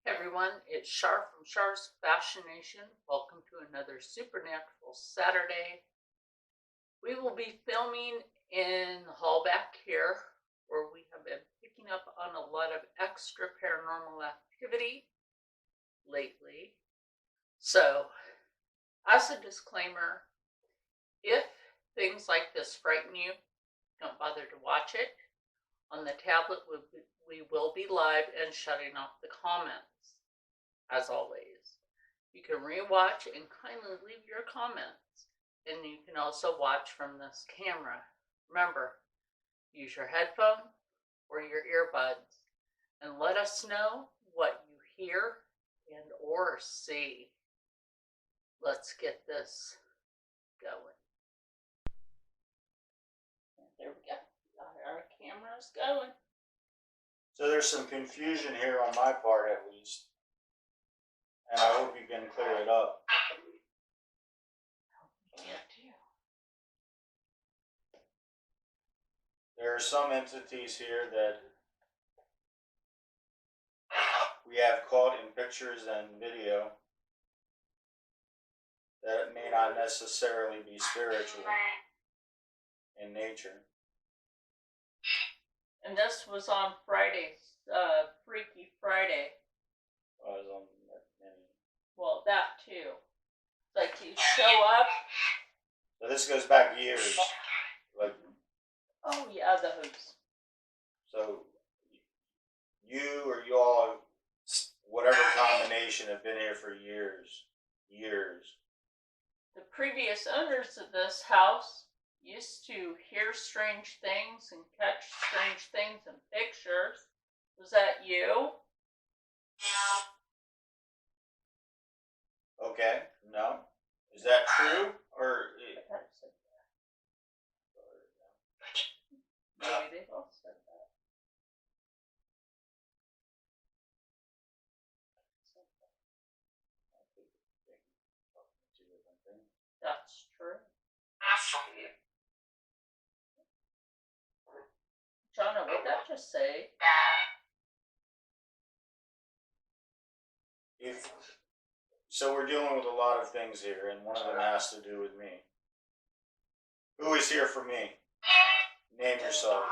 Everyone, it's Shar from Shar's Fashion Nation. Welcome to another Supernatural Saturday. We will be filming in the hall back here where we have been picking up on a lot of extra paranormal activity lately. So, as a disclaimer, if things like this frighten you, don't bother to watch it. On the tablet, we will be live and shutting off the comments. As always, you can rewatch and kindly leave your comments, and you can also watch from this camera. Remember, use your headphone or your earbuds and let us know what you hear and or see. Let's get this going. And there we go. Our camera's going. So there's some confusion here on my part at least. And I hope you can clear it up. There are some entities here that we have caught in pictures and video that may not necessarily be spiritual in nature. And this was on Friday's Freaky Friday. I was on many. Well, that too. Like you show up. So this goes back years. Like, oh yeah, the hoops. So you or you all, whatever combination, have been here for years. The previous owners of this house used to hear strange things and catch strange things in pictures. Was that you? Okay, no. Is that true? Or maybe they both said that. That's true. Jonna, what did that just say? So we're dealing with a lot of things here, and one of them has to do with me. Who is here for me? Name yourself.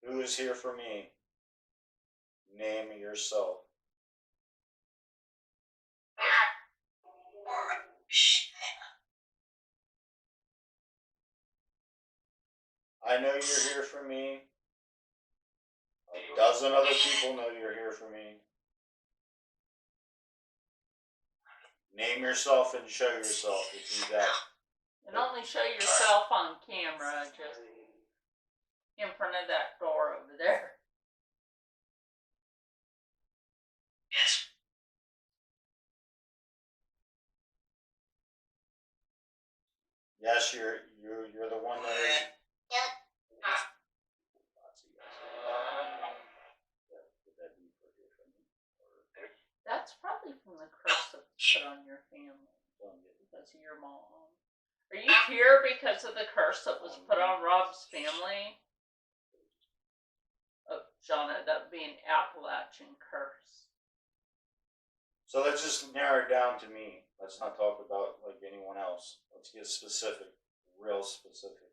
Who is here for me? Name yourself. I know you're here for me. A dozen other people know you're here for me. Name yourself and show yourself if you got. And only show yourself on camera, just in front of that door over there. Yes, you're the one that is. That's probably from the curse that's put on your family because of your mom. Are you here because of the curse that was put on Rob's family? Oh, Jonna, that would be an Appalachian curse. So let's just narrow it down to me. Let's not talk about like anyone else. Let's get specific, real specific.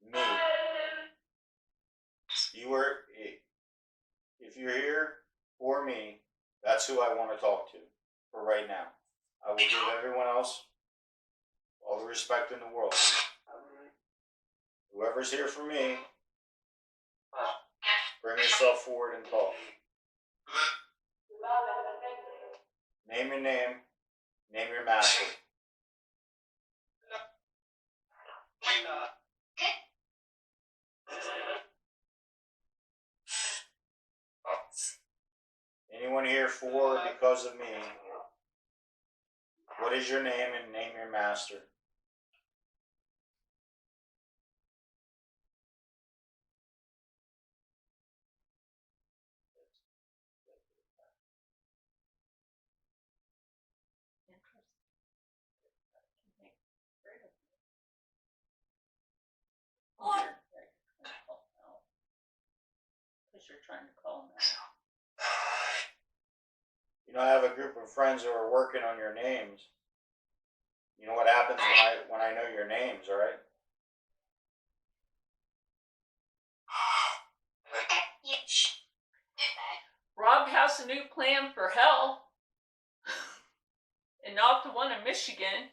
Me. If you're here for me, that's who I want to talk to for right now. I will give everyone else all the respect in the world. Whoever's here for me, bring yourself forward and talk. Name your name. Name your master. Anyone here for or because of me? What is your name and name your master? you're trying to call him out. You know, I have a group of friends who are working on your names. You know what happens when I know your names, right? Rob has a new plan for hell. And not the one in Michigan.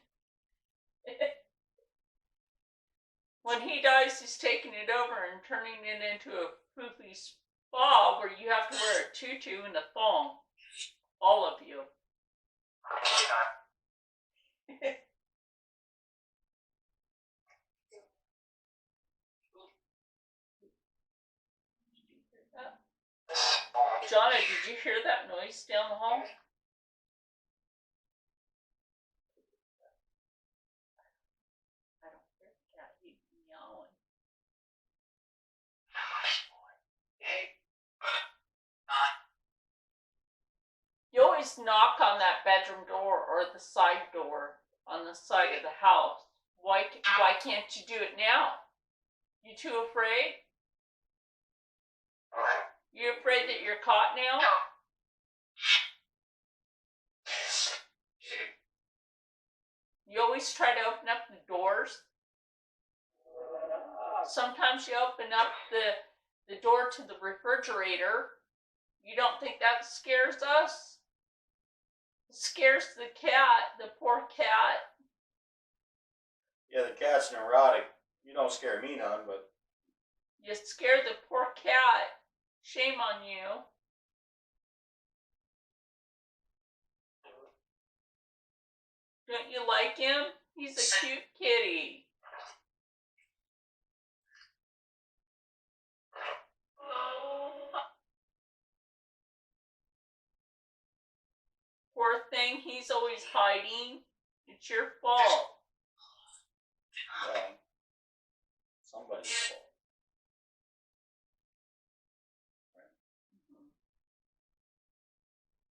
When he dies, he's taking it over and turning it into a poofy spa where you have to wear a tutu and a thong. All of you. Jonna, did you hear that noise down the hall? I don't hear the cat. He's meowing. You always knock on that bedroom door or the side door on the side of the house. Why can't you do it now? You too afraid? You afraid that you're caught now? You always try to open up the doors. Sometimes you open up the door to the refrigerator. You don't think that scares us? It scares the cat, the poor cat. Yeah, the cat's neurotic. You don't scare me none, but... You scare the poor cat. Shame on you. Don't you like him? He's a cute kitty. Poor thing, he's always hiding. It's your fault. Well, somebody's fault.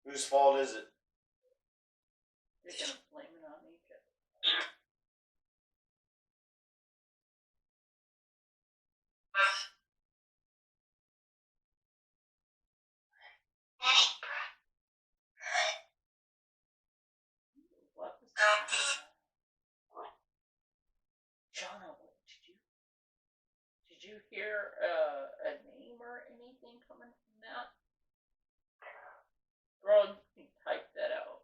Whose fault is it? You're gonna blame it on each other. What was that? Jonna, what did you hear a name or anything coming from that? Girl, you can type that out.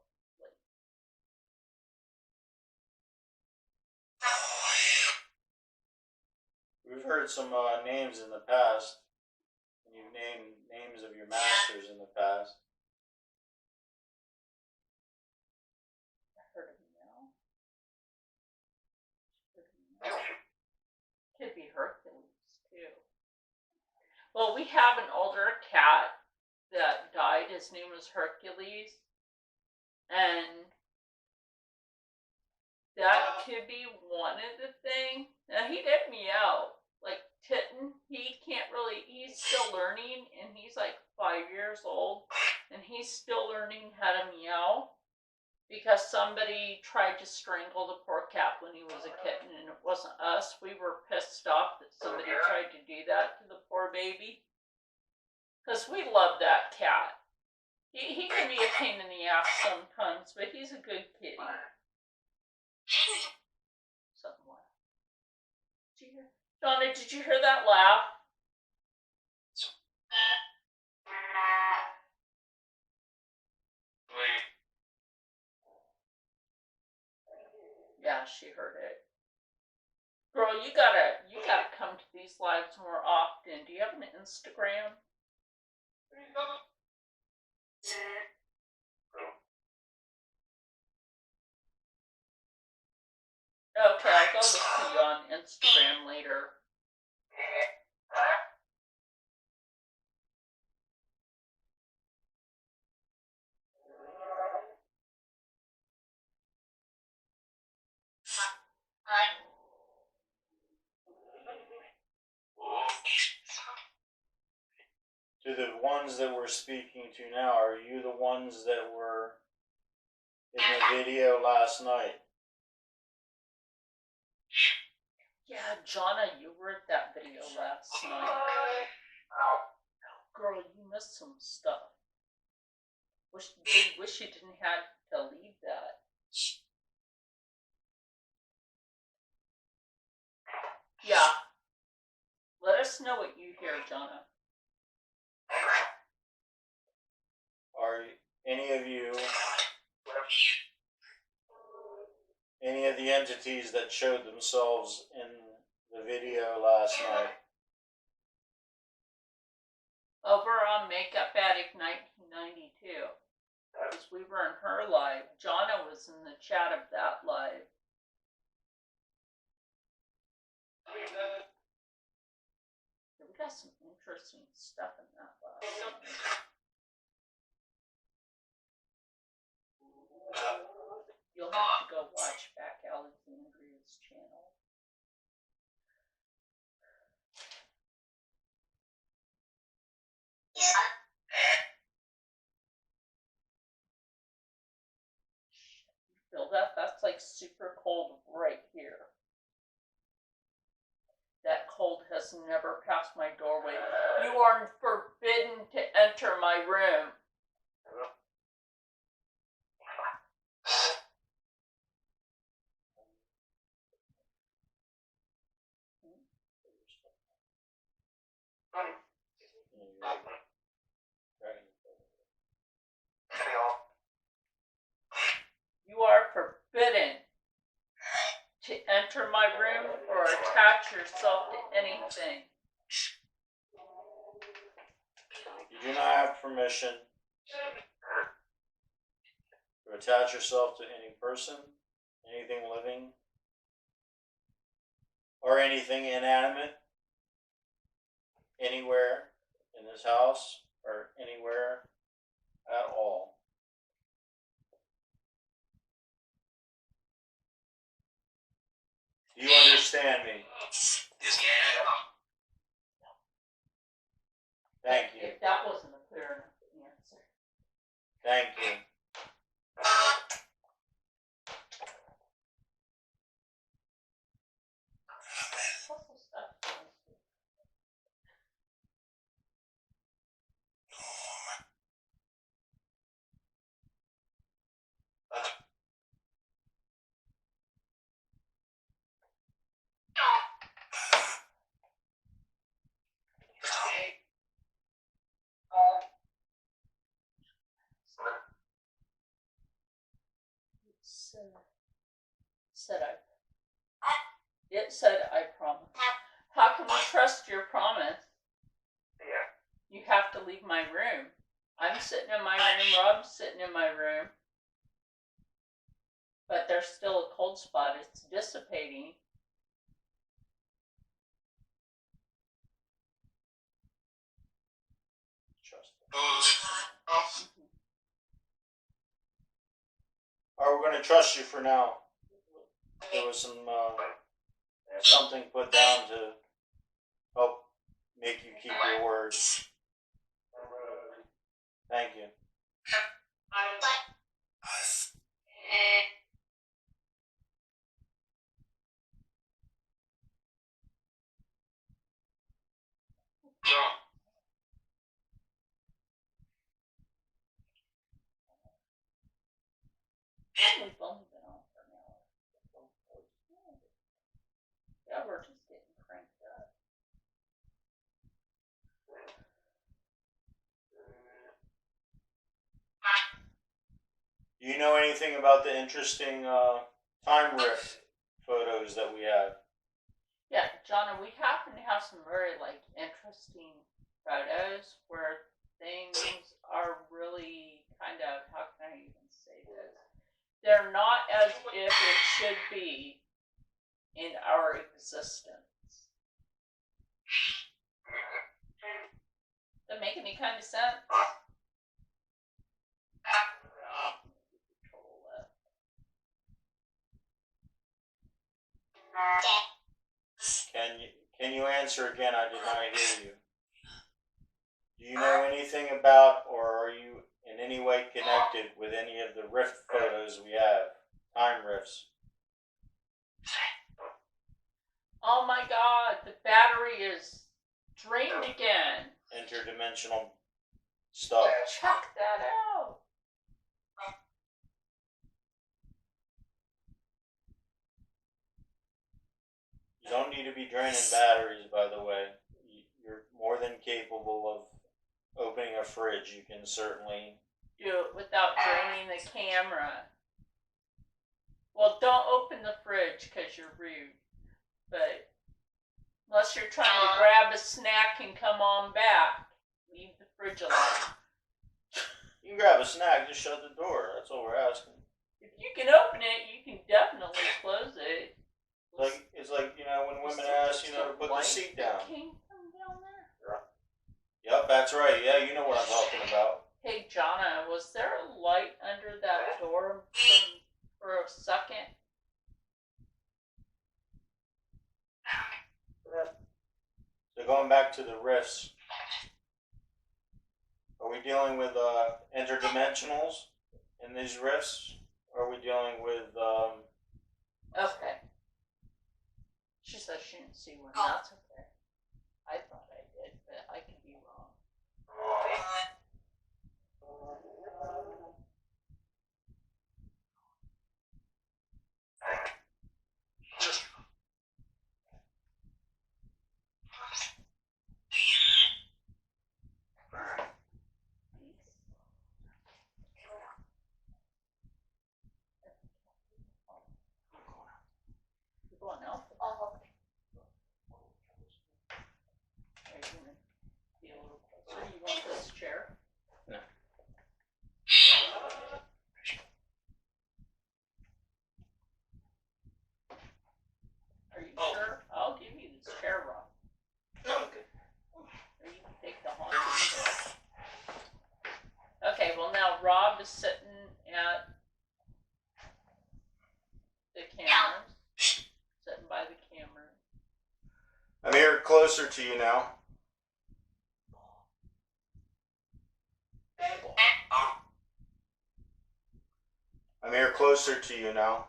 We've heard some names in the past. And you've named names of your masters in the past. I heard a meow. Could be Hercules, too. Well, we have an older cat that died. His name was Hercules. And that could be one of the things. Now, he did meow. Like Titten, he's still learning, and he's like 5 years old, and he's still learning how to meow because somebody tried to strangle the poor cat when he was a kitten, and it wasn't us. We were pissed off that somebody tried to do that to the poor baby because we love that cat. He can be a pain in the ass sometimes, but he's a good kitty. Something like that. Donna, did you hear that laugh? Yeah, she heard it. Girl, you gotta come to these lives more often. Do you have an Instagram? Okay, I'll go look for you on Instagram later. To the ones that we're speaking to now, are you the ones that were in the video last night? Yeah, Jonna, you were at that video last night. Girl, missed some stuff. Wish you didn't have to leave that. Yeah. Let us know what you hear, Jonna. Are any of you, any of the entities that showed themselves in the video last night? Over on Makeup Addict 1992. Because we were in her live. Jonna was in the chat of that live. We got some interesting stuff in that last night. You'll have to go watch back Alexandria's channel. Feel that? That's like super cold right here. That cold has never passed my doorway. You are forbidden to enter my room. You are forbidden to enter my room or attach yourself to anything. You do not have permission to attach yourself to any person, anything living, or anything inanimate, anywhere in this house or anywhere at all. Do you understand me? Thank you. If that wasn't a clear enough answer. Thank you. It said I promise. How can we trust your promise? You have to leave my room. I'm sitting in my room, Rob's sitting in my room. But there's still a cold spot. It's dissipating. Trust me. Alright, we're going to trust you for now. There was some something put down to help make you keep your word. Thank you. We've only been on for an hour. Yeah, we're just getting cranked up. Do you know anything about the interesting time rift photos that we have? Yeah, Jonna, we happen to have some very interesting photos where things are really kind of, how can I even say this? They're not as if it should be in our existence. Does that make any kind of sense? Can you answer again? I did not hear you. Do you know anything about, or are you in any way connected with any of the rift photos we have? Time rifts. Oh my god, the battery is drained again. Interdimensional stuff. Check that out. You don't need to be draining batteries, by the way. You're more than capable of opening a fridge. You can certainly Do it without draining the camera. Well, don't open the fridge because you're rude. But unless you're trying to grab a snack and come on back, leave the fridge alone. You can grab a snack, just shut the door. That's all we're asking. If you can open it, you can definitely close it. It's like, when women ask, to put the seat down. Came from down there. Yep, that's right. Yeah, you know what I'm talking about. Hey, Jonna, was there a light under that door for a second? So going back to the rifts, are we dealing with interdimensionals in these rifts? Or are we dealing with Okay. She said she didn't see one. That's okay. I thought I did, but I could be wrong. You going out? Are you gonna be a little closer? You want this chair? No. Are you sure? I'll give you this chair, Rob. No, I'm good. Or you can take the haunches. Okay, well now Rob is sitting at the cameras. Sitting by the camera. I'm here closer to you now. I'm here closer to you now.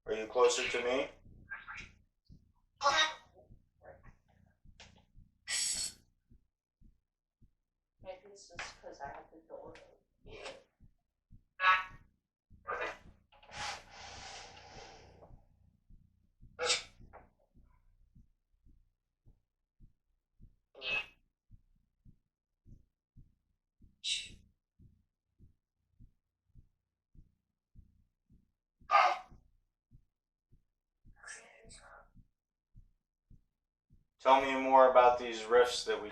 Are you closer to me? Maybe it's just because I have the door open. Tell me more about these rifts that we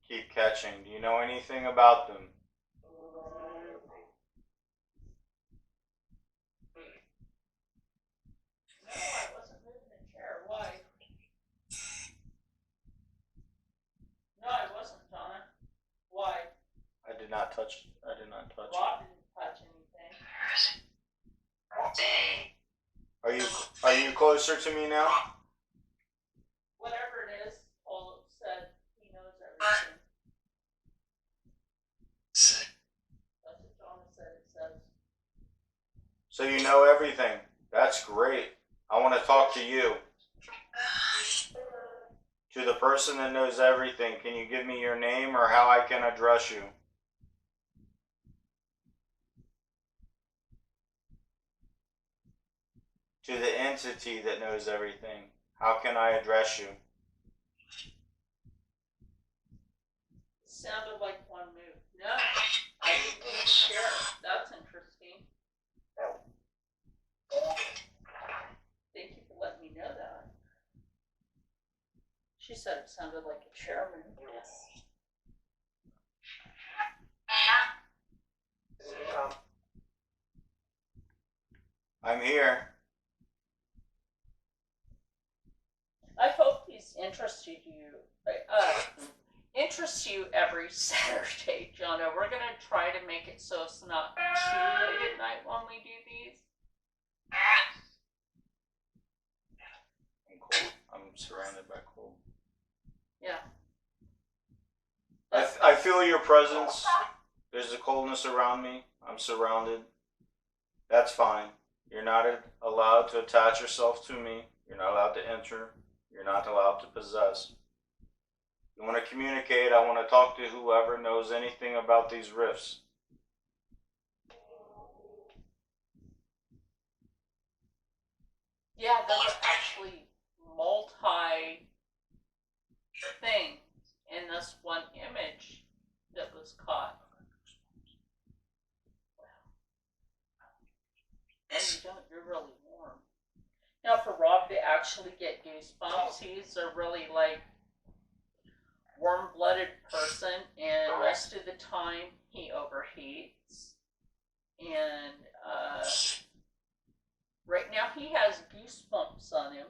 keep catching. Do you know anything about them? No, I wasn't moving the chair. Why? No, I wasn't, Donna. Why? I did not touch it. Rob didn't touch anything. Are you closer to me now? Whatever it is, Paul said he knows everything. That's what Donna said it says. So you know everything. That's great. I want to talk to you. To the person that knows everything, can you give me your name or how I can address you? To the entity that knows everything, how can I address you? It sounded like one move. No, I didn't share. That's interesting. Thank you for letting me know that. She said it sounded like a chair move. I'm here. I hope these interest you every Saturday, Jonah. We're gonna try to make it so it's not too late at night when we do these. I'm cold. I'm surrounded by cold. Yeah. I feel your presence. There's a coldness around me. I'm surrounded. That's fine. You're not allowed to attach yourself to me. You're not allowed to enter. You're not allowed to possess. You want to communicate? I want to talk to whoever knows anything about these rifts. Yeah, there were actually multi things in this one image that was caught. And you're really warm. Now, for Rob to actually get goosebumps, he's a really like warm-blooded person, and most of the time he overheats. And right now he has goosebumps on him,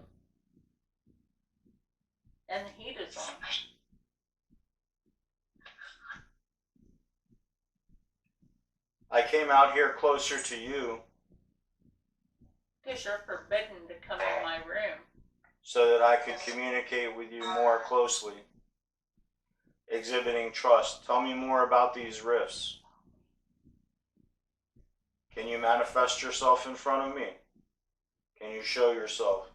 and the heat is on. I came out here closer to you Because you're forbidden to come in my room. so that I could communicate with you more closely, exhibiting trust. Tell me more about these rifts. Can you manifest yourself in front of me? Can you show yourself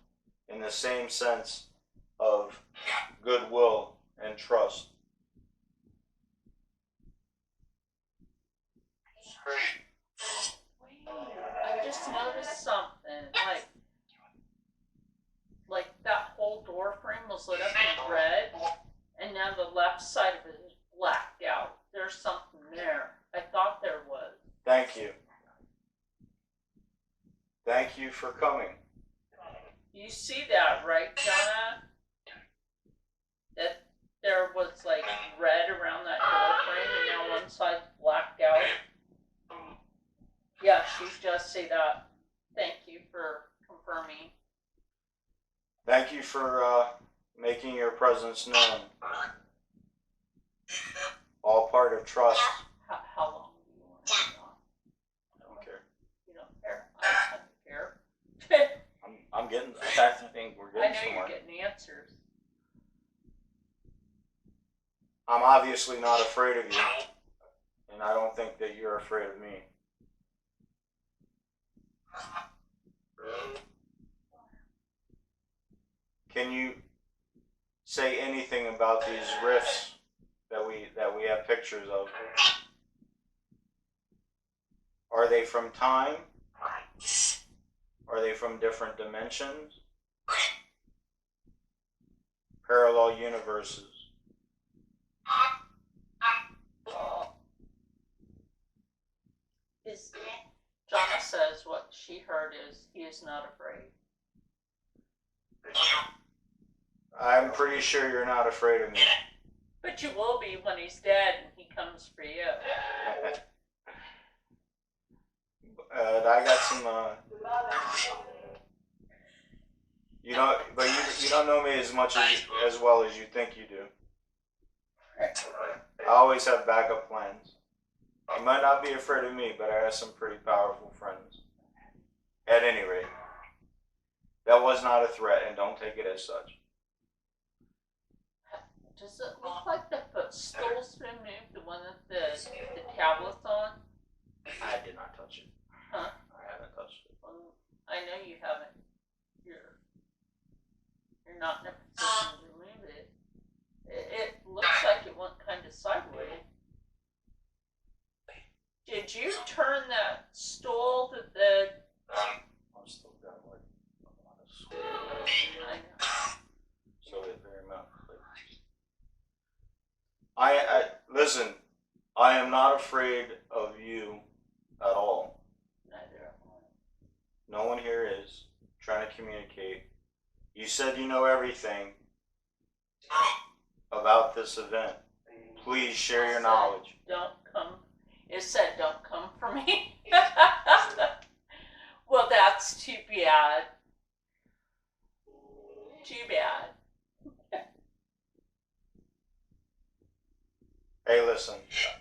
in the same sense of goodwill and trust? I just noticed something, like that whole door frame was lit up in red, and now the left side of it is blacked out. There's something there. I thought there was. Thank you. Thank you for coming. You see that, right, Jonna? That there was like red around that door frame, and now one side's blacked out. Yeah, she does say that. Thank you for confirming. Thank you for making your presence known. All part of trust. How long do you want to be on? I don't care. You don't care? I don't care. I'm getting. I think we're I getting know somewhere. you're getting answers. I'm obviously not afraid of you, and I don't think that you're afraid of me. Can you say anything about these rifts that we have pictures of? Are they from time? Are they from different dimensions? Parallel universes? Jonna says what she heard is he is not afraid. I'm pretty sure you're not afraid of me. But you will be when he's dead and he comes for you. I got some. You know, but you don't know me as much as well as you think you do. I always have backup plans. You might not be afraid of me, but I have some pretty powerful friends. At any rate, that was not a threat, and don't take it as such. Does it look like the footstool's been moved, the one with the tablets on? I did not touch it. Huh? I haven't touched it. Well, I know you haven't. You're not in a position to move it. It looks like it went kind of sideways. Did you turn that stool to the... I'm still got like a lot of sweat. I know. So it very much. I listen. I am not afraid of you at all. Neither am I. No one here is trying to communicate. You said you know everything about this event. Please share your knowledge. Don't come. It said don't come for me. Well, that's too bad. Too bad. Hey, listen.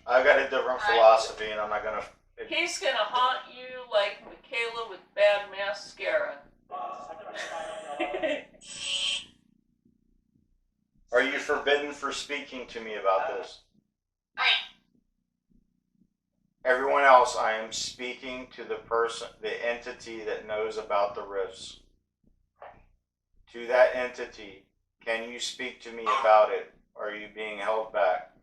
I got a different philosophy, and I'm not gonna. He's gonna haunt you like Michaela with bad mascara. Are you forbidden for speaking to me about this? Everyone else, I am speaking to the person, the entity that knows about the rifts. To that entity, can you speak to me about it Or are you being held back?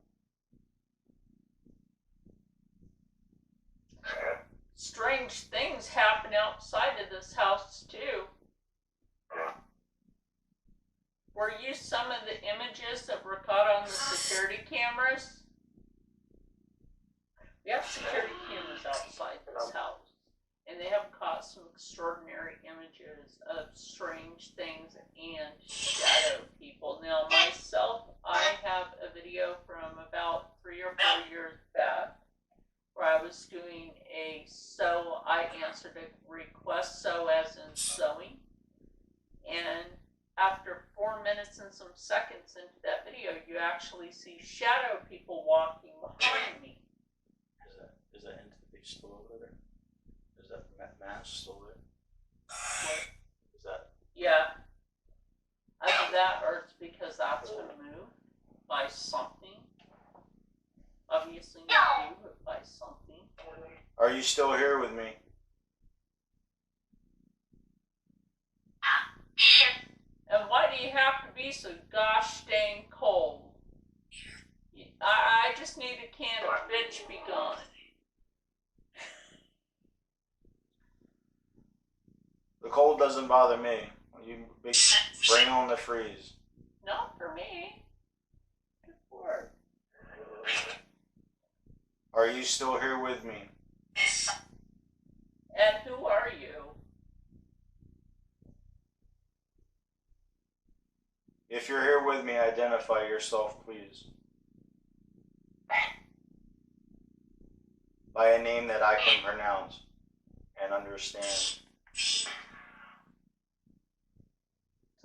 Strange things happen outside of this house too. Were you some of the images that were caught on the security cameras? We have security cameras outside this house, and they have caught some extraordinary images of strange things and shadow people. Now, myself, I have a video from about 3 or 4 years back where I was doing a sew. I answered a request, sew as in sewing, and after 4 minutes and some seconds into that video, you actually see shadow people walking behind me. Is that entity still over there? Is that mask still there? What? Is that? Yeah. Either that or it's because that's been moved by something. Obviously not you, but by something. Are you still here with me? And why do you have to be so gosh dang cold? I just need a can of bitch be gone. The cold doesn't bother me. You bring on the freeze. Not for me. Good Lord. Are you still here with me? And who are you? If you're here with me, identify yourself, please. By a name that I can pronounce and understand.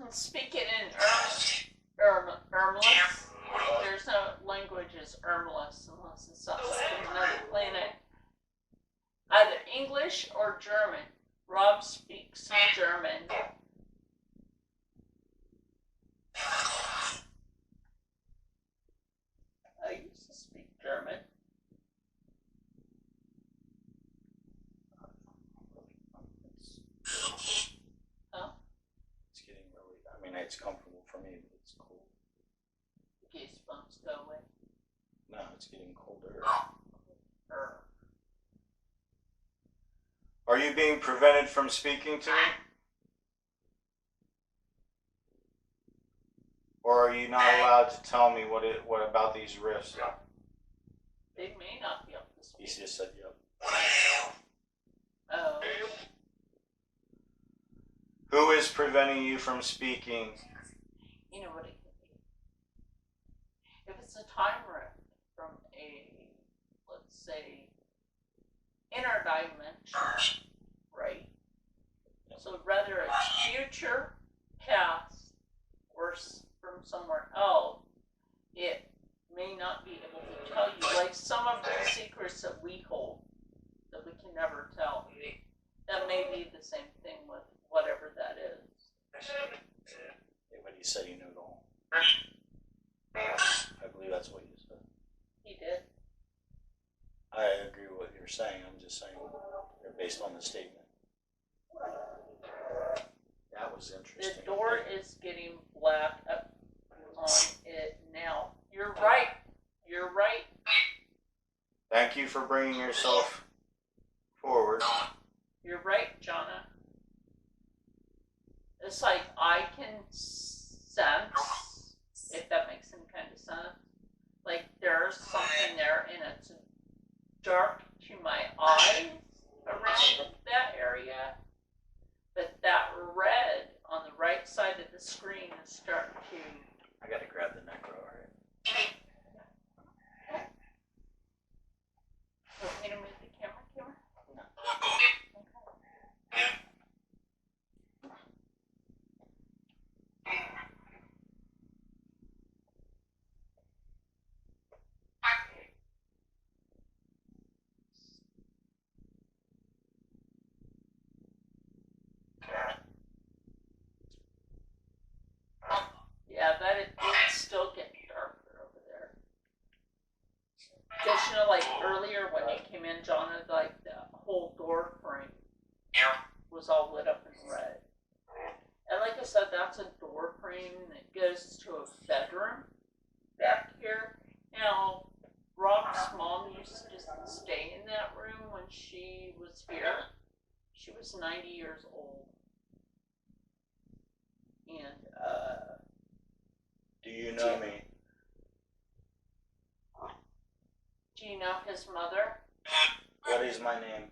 Speak it in Ermless. There's no language is Ermless unless it's something from another planet. Either English or German. Rob speaks German. I used to speak German. Huh? It's getting really, I mean, it's comfortable for me, but it's cold. Goosebumps go away. No, it's getting colder. Are you being prevented from speaking to me? Or are you not allowed to tell me what about these rifts? They may not be able to He speak. just said yep. Oh. Who is preventing you from speaking? You know what it could be. If it's a time rift from a, let's say, interdimension, right? So whether it's future, past, or from somewhere else, it may not be able to tell you. Like some of the secrets that we hold, that we can never tell. That may be the same thing with whatever that is. Yeah, but he said he knew it all. I believe that's what you said. He did. I agree with what you're saying. I'm just saying based on the statement. That was interesting. The door is getting black up on it now. You're right. You're right. Thank you for bringing yourself forward. You're right, Jonna. It's like I can sense, if that makes any kind of sense, like there's something there and it's dark to my eyes around that area, but that red on the right side of the screen is starting to... I gotta grab the necro, alright? Want me to move the camera? No. Okay. Yeah, it's still getting darker over there. Because, you know, like earlier when you came in, John, like the whole door frame was all lit up in red. And like I said, that's a door frame that goes to a bedroom. stay in that room when she was here. She was 90 years old. And, Do you know me? do you know his mother? What is my name?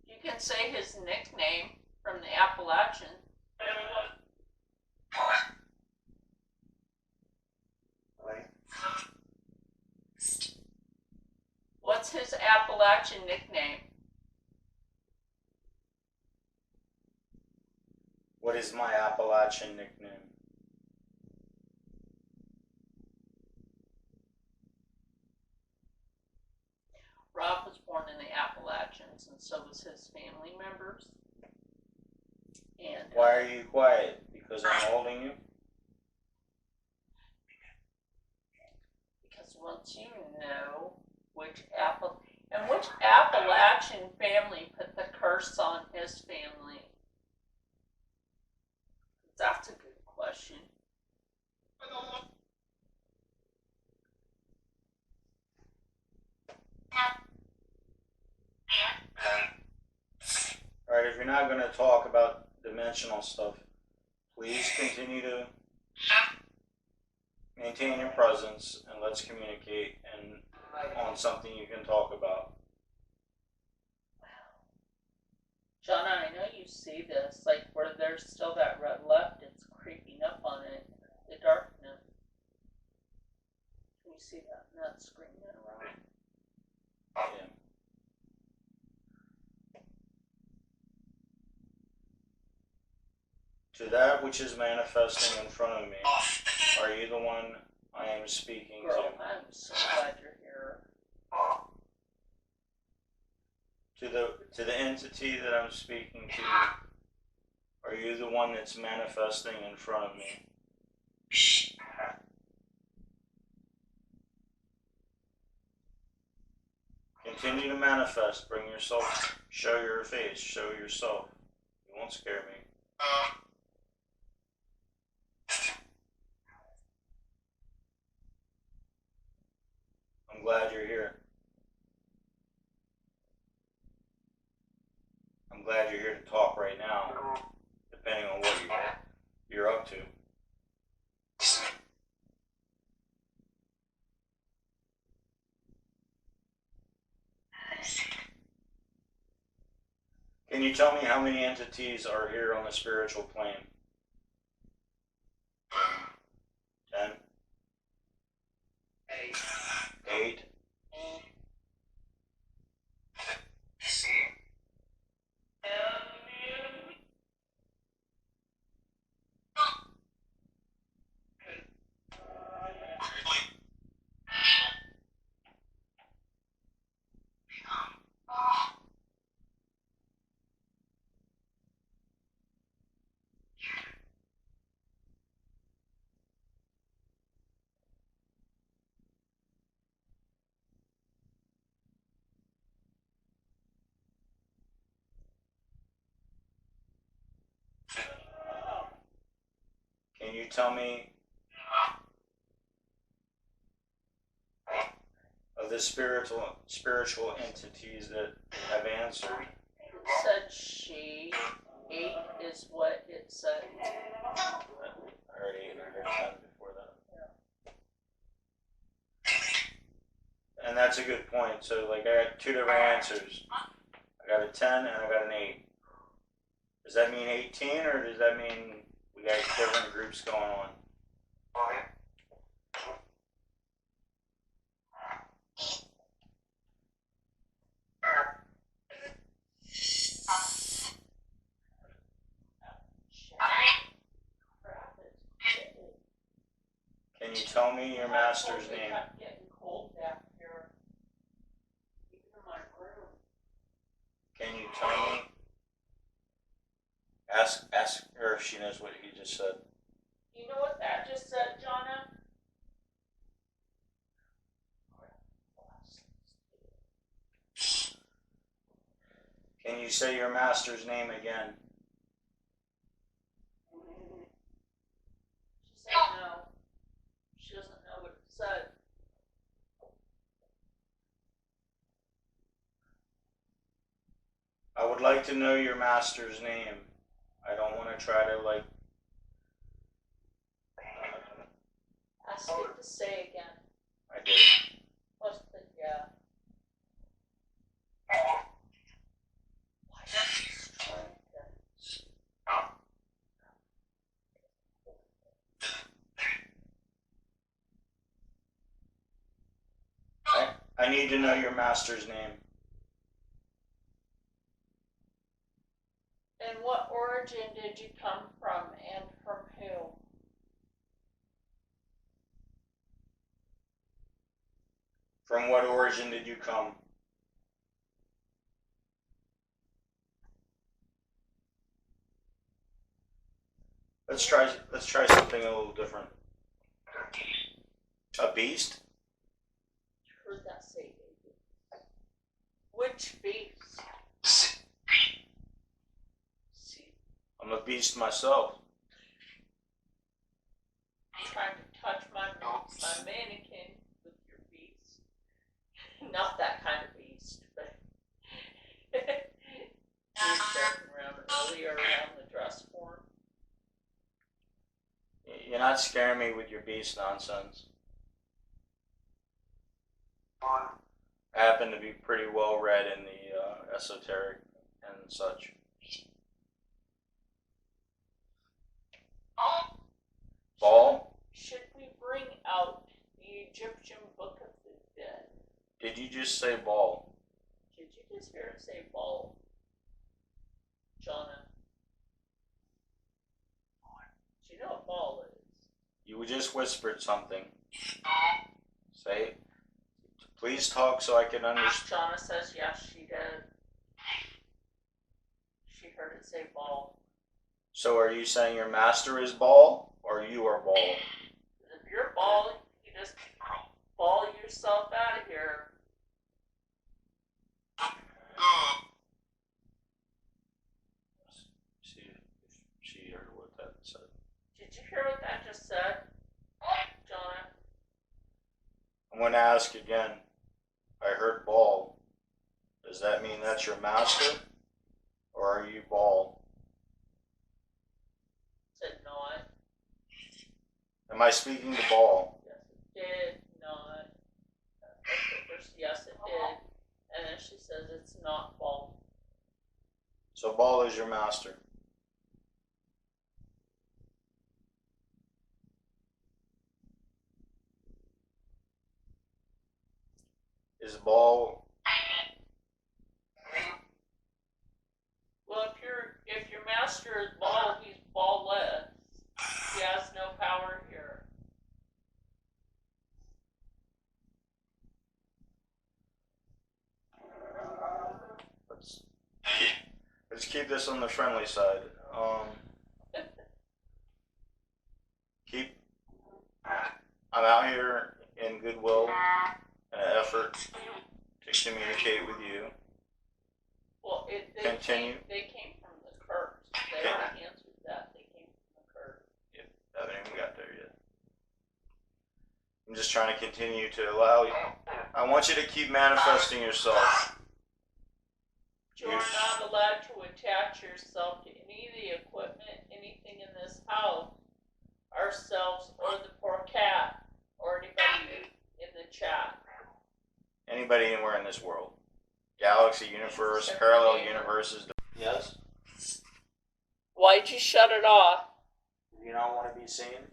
You can say his nickname from the Appalachian. What's his Appalachian nickname? What is my Appalachian nickname? Rob was born in the Appalachians, and so was his family members. And Why are you quiet? Because I'm holding you? because once you know which Appalachian family put the curse on his family? That's a good question. Alright, if you're not going to talk about dimensional stuff, please continue to maintain your presence and let's communicate and on something you can talk about. Jonna, I know you see this, like where there's still that red left, it's creeping up on it, the darkness. Can you see that in that screen there, Rob? Yeah. To that which is manifesting in front of me, are you the one I am speaking Girl, to? I'm so glad you're here. To the entity that I'm speaking to, are you the one that's manifesting in front of me? Continue to manifest. Bring yourself. Show your face. Show yourself. You won't scare me. I'm glad you're here. I'm glad you're here to talk right now, depending on what you're up to. Can you tell me how many entities are here on the spiritual plane? 10? 8? Can you tell me of the spiritual entities that have answered? It said she. 8 is what it said. I heard 8 and I heard 10 before that. And that's a good point. So, like, I got 2 different answers. I got a 10 and I got an 8. Does that mean 18 or does that mean we got different groups going on? Can you tell me your master's name? It's getting cold back here. Even in my room. Can you tell me? Ask her if she knows what he just said. You know what that just said, Jonna? Can you say your master's name again? She said no. She doesn't know what like to know your master's name. I don't want to try to like. Ask it to say again. I did. What's the, yeah. Why is this trying to... I need to know your master's name. And what origin did you come from, and from who? From what origin did you come? Let's try something a little different. A beast? You heard that say, baby. Which beast? See, I'm a beast myself. you're trying to touch my mannequin with your beast. Not that kind of beast, but you're joking around earlier around the dress form. You're not scaring me with your beast nonsense. I happen to be pretty well read in the esoteric and such. Ball? Should we bring out the Egyptian Book of the Dead? Did you just say ball? Did you just hear it say ball? Jonna? Do you know what ball is? You just whispered something. Say it. Please talk so I can understand. Jonna says yes, she did. She heard it say ball. So are you saying your master is ball, or you are ball? If you're ball, you just ball yourself out of here. See if she heard what that said. Did you hear what that just said, Jonna? I'm going to ask again. I heard ball. Does that mean that's your master? Or are you ball? Said not. Am I speaking to ball? Yes, it did not. First, yes, it did. And then she says it's not ball. So ball is your master. Is ball... Well, if your master is ball, he's ballless. He has no power here. Let's keep this on the friendly side. I'm out here in goodwill and an effort to communicate with you. Well, Continue. They came from the curse. They already answered that. They came from the curse. Yeah, I haven't even got there yet. I'm just trying to continue to allow you. I want you to keep manifesting yourself. You're not allowed to attach yourself to any of the equipment, anything in this house, ourselves, or the poor cat, or anybody in the chat. Anybody anywhere in this world. Galaxy, universe, parallel universes. Yes? Why'd you shut it off? Do you not want to be seen?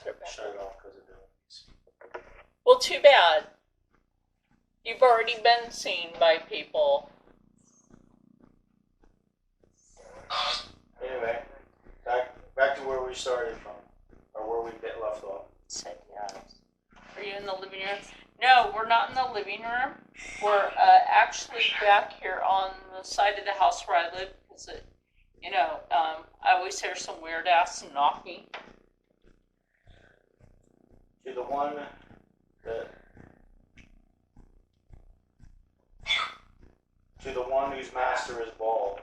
Shut it off because it didn't. Well, too bad. You've already been seen by people. Anyway, back to where we started from, or where we get left off. Said yes. Are you in the living room? No, we're not in the living room. We're actually back here on the side of the house where I live because I always hear some weird ass knocking. To the one that, to the one whose master is ball,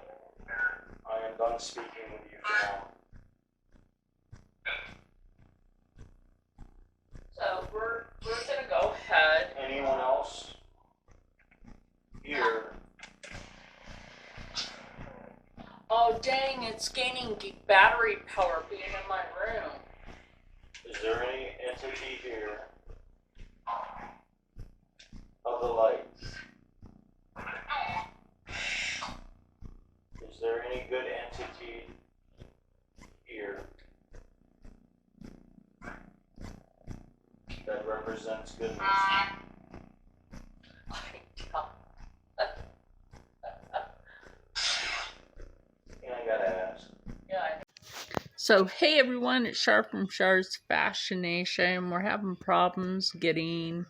I am done speaking with you for now. It's gaining battery power being in my room. Is there any entity here of the lights? Is there any good entity here that represents goodness? I gotta ask. Yeah. So, hey everyone, it's Char from Char's Fascination. We're having problems getting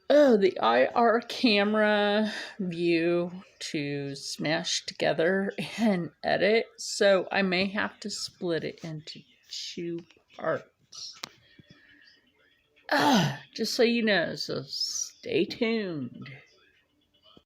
the IR camera view to smash together and edit. So, I may have to split it into 2 parts. Just so you know, so stay tuned.